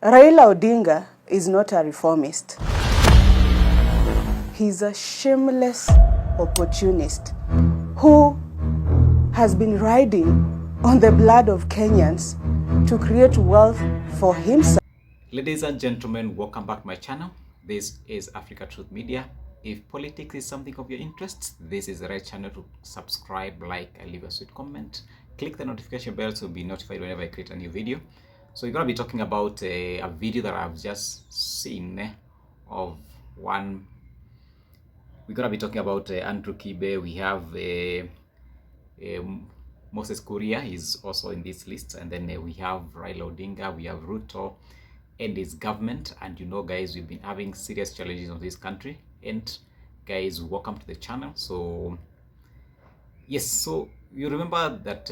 Raila Odinga is not a reformist. He's a shameless opportunist who has been riding on the blood of Kenyans to create wealth for himself. Ladies and gentlemen, welcome back to my channel. This is Africa Truth Media. If politics is something of your interest, this is the right channel to subscribe, like, and leave a sweet comment. Click the notification bell to be notified whenever I create a new video. So we're going to be talking about a video that I've just seen of one. We're going to be talking about Andrew Kibe. We have Moses Kuria is also in this list, and then we have Raila Odinga, we have Ruto and his government. And you know, guys, we've been having serious challenges in this country. And guys, welcome to the channel. So yes, so you remember that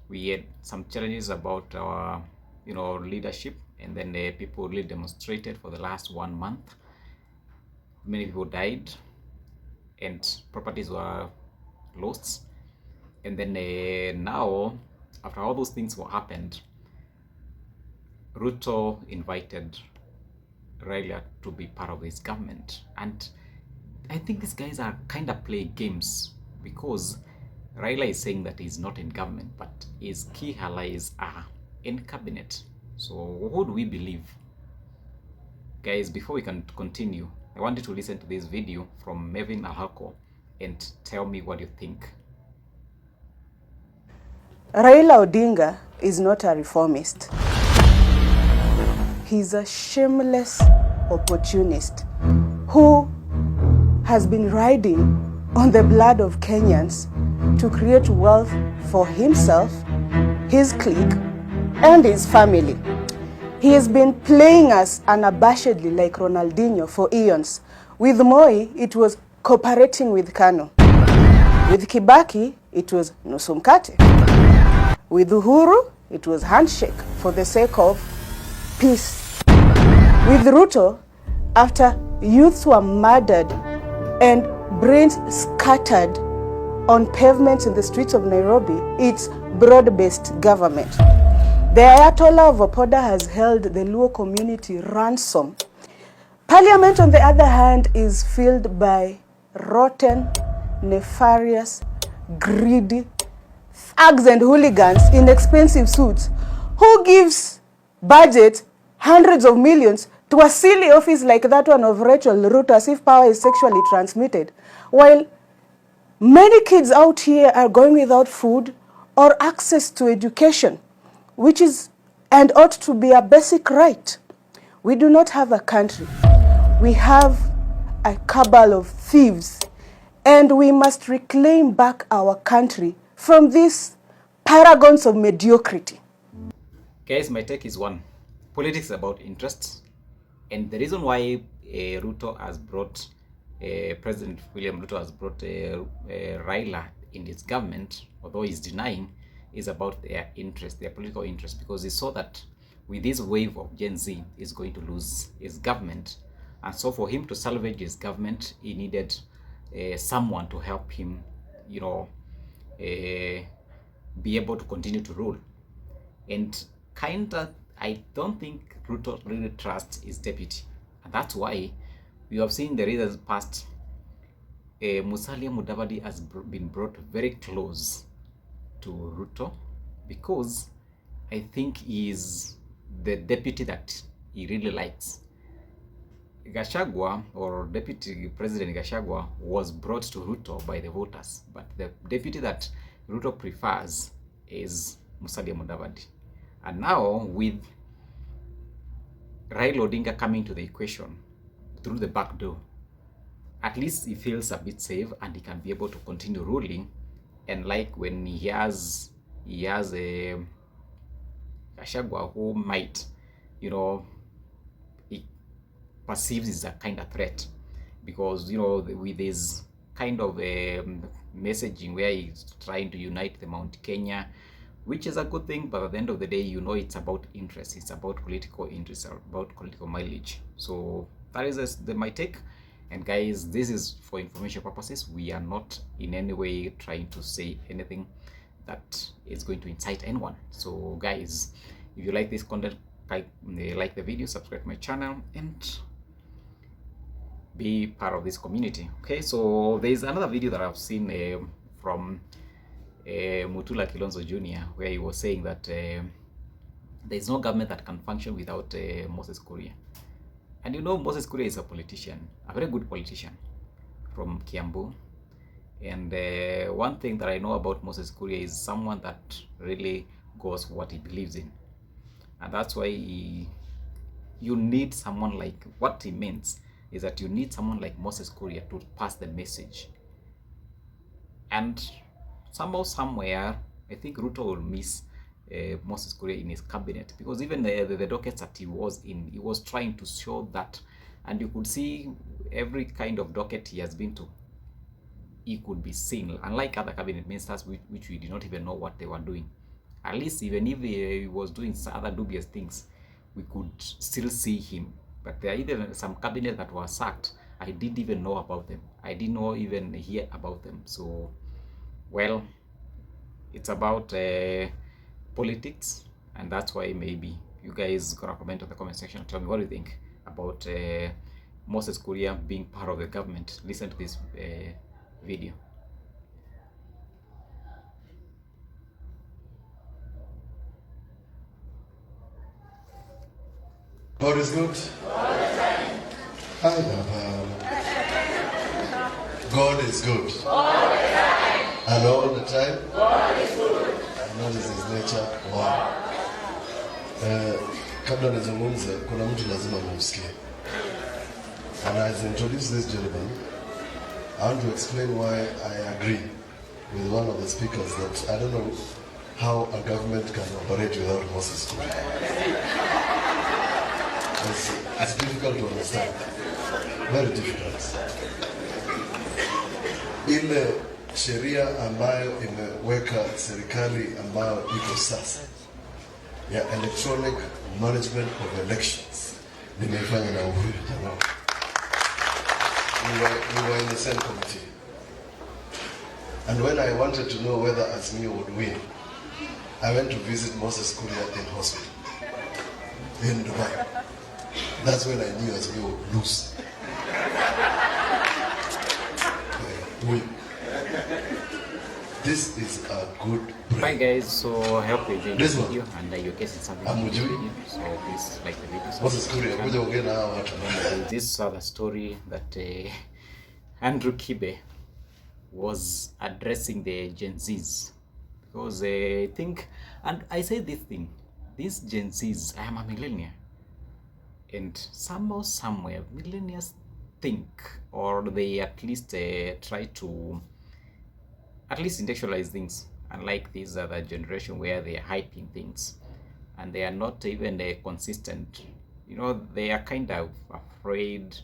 we had some challenges about our leadership, and then people really demonstrated for the last 1 month. Many people died and properties were lost. And then now, after all those things were happened, Ruto invited Raila to be part of his government. And I think these guys are kind of playing games, because Raila is saying that he's not in government, but his key allies are in cabinet. So who do we believe? Guys, before we can continue, I want you to listen to this video from Aoko and tell me what you think. Raila Odinga is not a reformist. He's a shameless opportunist who has been riding on the blood of Kenyans to create wealth for himself, his clique, and his family. He has been playing us unabashedly like Ronaldinho for eons. With Moi, it was cooperating with Kanu. With Kibaki, it was nusu mkate. With Uhuru, it was handshake for the sake of peace. With Ruto, after youths were murdered and brains scattered on pavements in the streets of Nairobi, it's broad-based government. The Ayatollah of Opoda has held the Luo community ransom. Parliament, on the other hand, is filled by rotten, nefarious, greedy thugs and hooligans in expensive suits who gives budget hundreds of millions to a silly office like that one of Rachel Ruto, as if power is sexually transmitted, while many kids out here are going without food or access to education, which is and ought to be a basic right. We do not have a country. We have a cabal of thieves, and we must reclaim back our country from these paragons of mediocrity. Guys, my take is one. Politics is about interests. And the reason why Ruto has brought, President William Ruto has brought Raila in his government, although he's denying, is about their interest, their political interest, because he saw that with this wave of Gen Z, he's going to lose his government. And so for him to salvage his government, he needed someone to help him, be able to continue to rule. And I don't think Ruto really trusts his deputy. And that's why we have seen the recent past, Musalia Mudavadi has been brought very close to Ruto, because I think he is the deputy that he really likes. Gachagua, or Deputy President Gachagua, was brought to Ruto by the voters, but the deputy that Ruto prefers is Musalia Mudavadi. And now, with Raila Odinga coming to the equation through the back door, at least he feels a bit safe and he can be able to continue ruling. And like when he has a Gachagua who might, he perceives as a kind of threat, because with his kind of messaging where he's trying to unite the Mount Kenya, which is a good thing, but at the end of the day, it's about interest, it's about political interest, about political mileage. So that is my take. And guys, this is for information purposes. We are not in any way trying to say anything that is going to incite anyone. So guys, if you like this content, like the video, subscribe to my channel, and be part of this community. Okay, so there is another video that I've seen from Mutula Kilonzo Jr., where he was saying that there is no government that can function without Moses Kuria. And you know, Moses Kuria is a politician, a very good politician from Kiambu. And one thing that I know about Moses Kuria is someone that really goes what he believes in. And that's why you need someone like, what he means is that you need someone like Moses Kuria to pass the message. And somehow, somewhere, I think Ruto will miss Moses Kuria in his cabinet, because even the dockets that he was in, he was trying to show that, and you could see every kind of docket he has been to, he could be seen, unlike other cabinet ministers which we did not even know what they were doing. At least even if he was doing other dubious things, we could still see him. But there are even some cabinet that were sacked, I didn't even know about them. I didn't know even hear about them. So, well, it's about politics, and that's why maybe you guys gonna comment on the comment section and tell me what you think about Moses Kuria being part of the government. Listen to this video. God is good. All the time. God is good. All the time. And all the time. God is good. And that is his nature. Wow. Kabla nizungumze, kuna mtu lazima mumsikie. And as I introduce this gentleman, I want to explain why I agree with one of the speakers that I don't know how a government can operate without Moses Kuria. It's difficult to understand. Very difficult. Ile sheria ambayo imeweka serikali ambayo iko sasa ya electronic management of elections nimefanya na Uhuru Jamaa. We were in the same committee. And when I wanted to know whether Azimio would win, I went to visit Moses Kuria in hospital in Dubai. That's when I knew Azimio would lose. Win. This is a good break. Bye guys, so I hope you enjoyed this video, and you guessed something in this video, so please like the video. Moses Kuria, kuja ongea na watu. This other story that Andrew Kibe was addressing the Gen Zs, because I think, and I say this thing, these Gen Zs, I am a millennial, and somehow, somewhere, millennials think, or they at least try to at least intellectualize things, unlike this other generation where they are hyping things and they are not even consistent. You know, they are kind of afraid,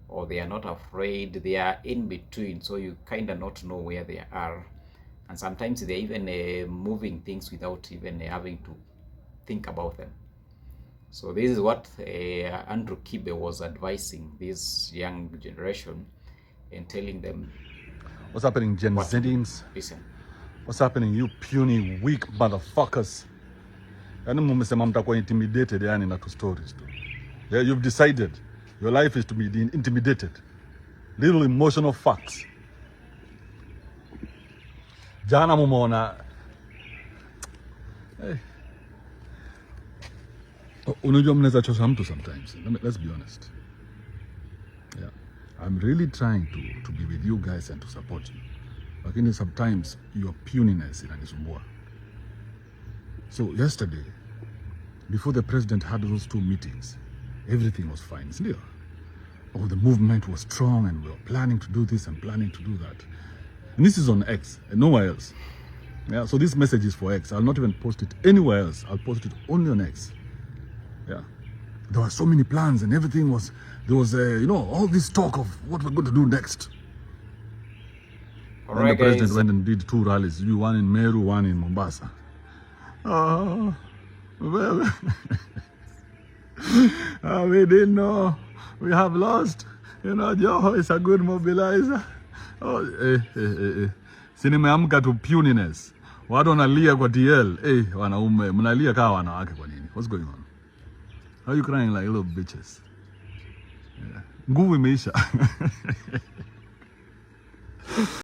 or they are not afraid, they are in between, so you kind of not know where they are, and sometimes they're even moving things without even having to think about them. So this is what Andrew Kibe was advising this young generation and telling them, what's happening, Gen Zings? Listen. What's happening, you puny, weak motherfuckers? Yani mumesema mtakuwa intimidated yani na two stories too. Yeah, you've decided your life is to be intimidated. Little emotional facts. Jana mumeona. Hey. Unajua mnaweza chosha mtu sometimes. Let's be honest. Yeah. I'm really trying to be with you guys and to support you. Lakini sometimes your puniness inanisumbua. So yesterday, before the president had those two meetings, everything was fine, isn't it? Oh, the movement was strong and we were planning to do this and planning to do that. And this is on X and nowhere else. Yeah, so this message is for X. I'll not even post it anywhere else. I'll post it only on X. Yeah. There were so many plans and everything was, there was, you know, all this talk of what we're going to do next. All and right, the president guys. went and did two rallies, one in Meru, one in Mombasa. Oh, well, we didn't know. We have lost. You know, Joho is a good mobilizer. Oh, Sinimeamka to puniness. Watu wanalia kwa TL. Wanaume, mnalia kama wanawake kwa nini? What's going on? Why are you crying like little bitches? Yeah. Nguvu imeisha.